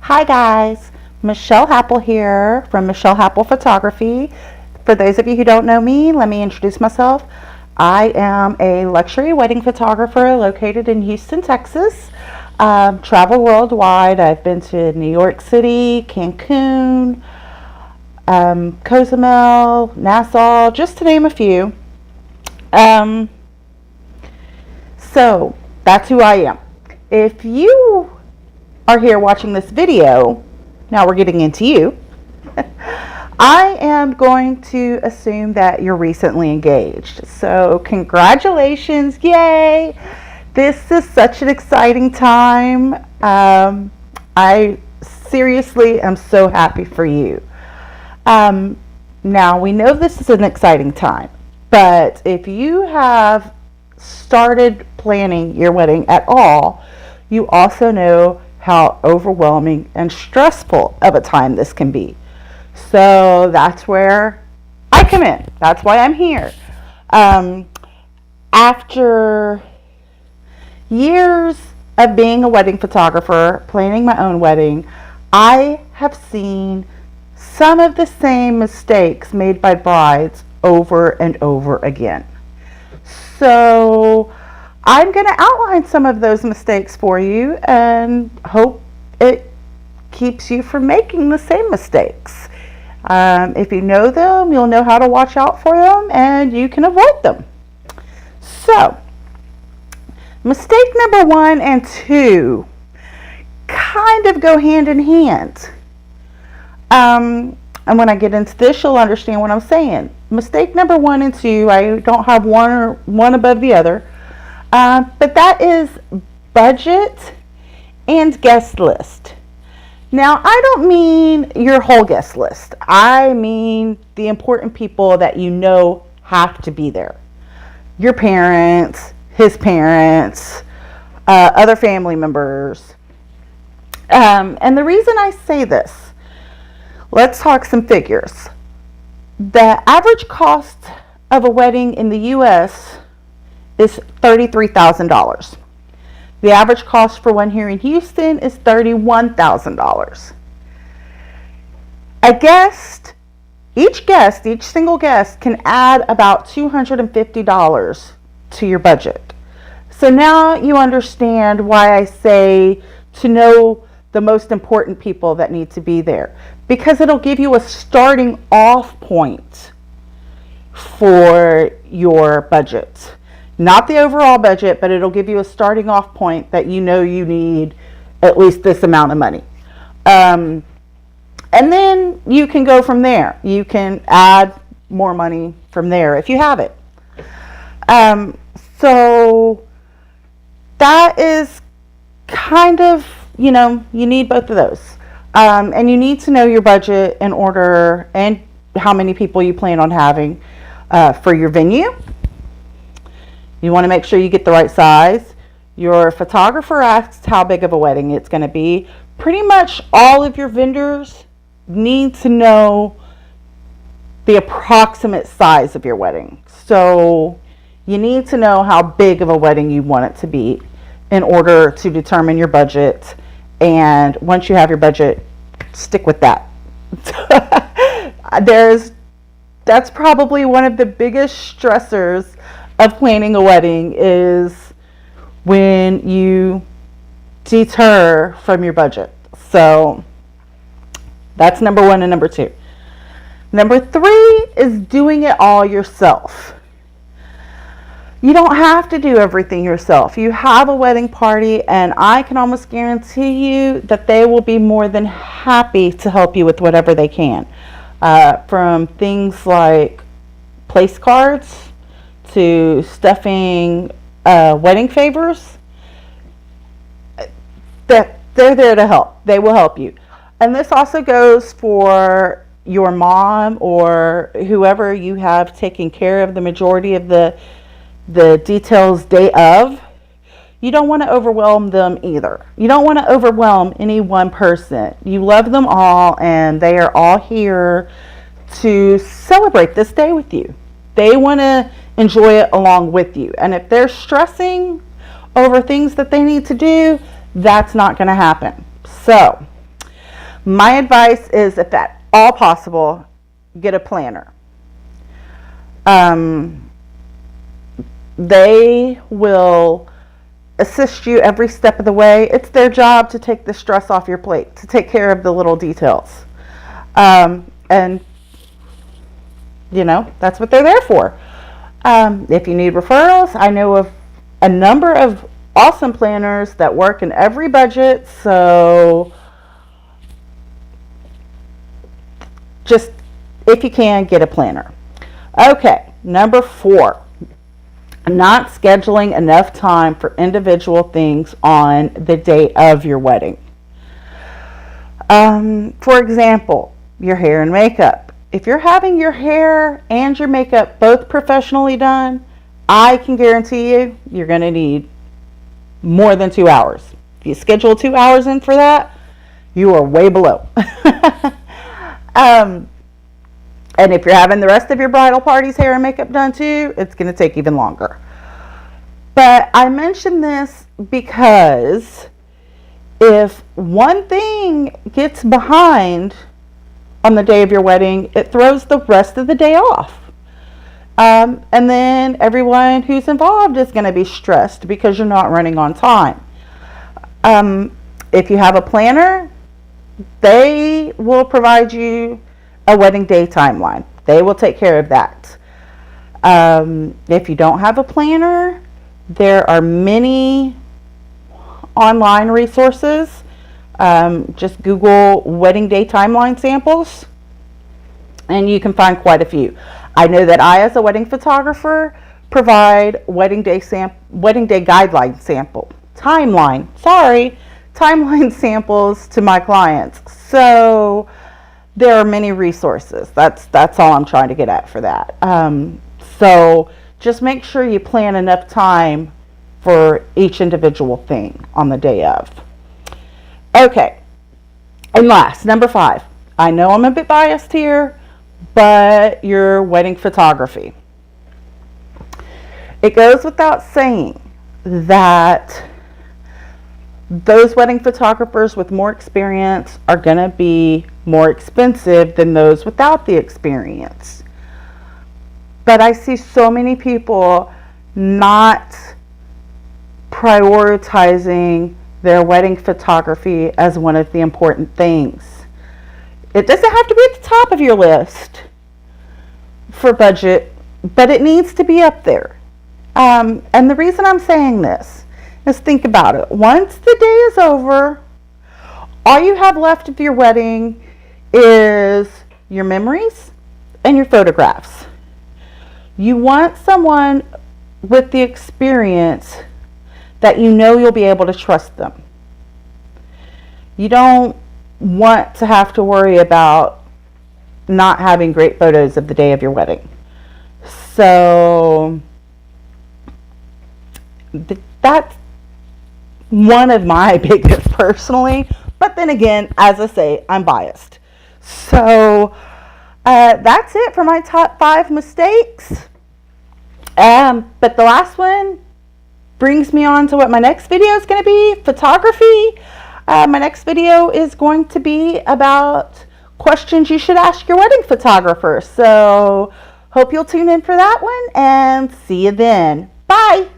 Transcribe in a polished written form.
Hi guys, Michelle Happel here from Michelle Happel Photography. For those of you who don't know me, let me introduce myself. I am a luxury wedding photographer located in Houston, Texas. Travel worldwide. I've been to New York City, Cancun, Cozumel, Nassau, just to name a few. Um, so that's who I am. If you are here watching this video, now we're getting into you. I am going to assume that you're recently engaged. So congratulations, yay! This is such an exciting time. I seriously am so happy for you. Now we know this is an exciting time, but if you have started planning your wedding at all, you also know how overwhelming and stressful of a time this can be. So that's where I come in. That's why I'm here. After years of being a wedding photographer, planning my own wedding, I have seen some of the same mistakes made by brides over and over again. So I'm going to outline some of those mistakes for you and hope it keeps you from making the same mistakes. If you know them, you'll know how to watch out for them and you can avoid them. So, mistake number 1 and 2 kind of go hand in hand. And when I get into this, you'll understand what I'm saying. Mistake number 1 and 2, I don't have one above the other. But that is budget and guest list. Now, I don't mean your whole guest list. I mean the important people that you know have to be there. Your parents, his parents, other family members. And the reason I say this, let's talk some figures. The average cost of a wedding in the U.S. is $33,000. The average cost for one here in Houston is $31,000. Each single guest can add about $250 to your budget. So now you understand why I say to know the most important people that need to be there, because it'll give you a starting off point for your budget. Not the overall budget, but it'll give you a starting off point that you know you need at least this amount of money. And then you can go from there. You can add more money from there if you have it. So that is kind of, you need both of those. And you need to know your budget in order and how many people you plan on having for your venue. You want to make sure you get the right size. Your photographer asks how big of a wedding it's going to be. Pretty much all of your vendors need to know the approximate size of your wedding. So you need to know how big of a wedding you want it to be in order to determine your budget. And once you have your budget, stick with that. That's probably one of the biggest stressors of planning a wedding is when you deter from your budget. So that's number 1 and number 2. Number 3 is doing it all yourself. You don't have to do everything yourself. You have a wedding party, and I can almost guarantee you that they will be more than happy to help you with whatever they can. From things like place cards to stuffing wedding favors, that they're there to help. They will help you. And this also goes for your mom or whoever you have taking care of the majority of the details day of. You don't want to overwhelm them either. You don't want to overwhelm any one person. You love them all, and they are all here to celebrate this day with you. They want to enjoy it along with you. And if they're stressing over things that they need to do, that's not going to happen. So My advice is, if at all possible, get a planner. They will assist you every step of the way. It's their job to take the stress off your plate, to take care of the little details. And, you know, that's what they're there for. If you need referrals, I know of a number of awesome planners that work in every budget. So just, if you can, get a planner. Okay, number 4, not scheduling enough time for individual things on the day of your wedding. For example, your hair and makeup. If you're having your hair and your makeup both professionally done, I can guarantee you're going to need more than 2 hours. If you schedule 2 hours in for that, you are way below. And if you're having the rest of your bridal party's hair and makeup done too, it's going to take even longer. But I mention this because if one thing gets behind on the day of your wedding, it throws the rest of the day off. And then everyone who's involved is going to be stressed because you're not running on time. If you have a planner, they will provide you a wedding day timeline. They will take care of that. If you don't have a planner, there are many online resources. Just Google wedding day timeline samples and you can find quite a few. I know that I, as a wedding photographer, provide wedding day guideline timeline samples to my clients. So there are many resources. That's all I'm trying to get at for that. So just make sure you plan enough time for each individual thing on the day of. Okay, and last, number 5. I know I'm a bit biased here, but your wedding photography. It goes without saying that those wedding photographers with more experience are going to be more expensive than those without the experience. But I see so many people not prioritizing their wedding photography as one of the important things. It doesn't have to be at the top of your list for budget, but it needs to be up there. And the reason I'm saying this is, think about it. Once the day is over, all you have left of your wedding is your memories and your photographs. You want someone with the experience that you know you'll be able to trust them. You don't want to have to worry about not having great photos of the day of your wedding. So that's one of my biggest personally, but then again, as I say, I'm biased. So that's it for my top 5 mistakes. But the last one brings me on to what my next video is going to be, photography. My next video is going to be about questions you should ask your wedding photographer. So hope you'll tune in for that one and see you then. Bye.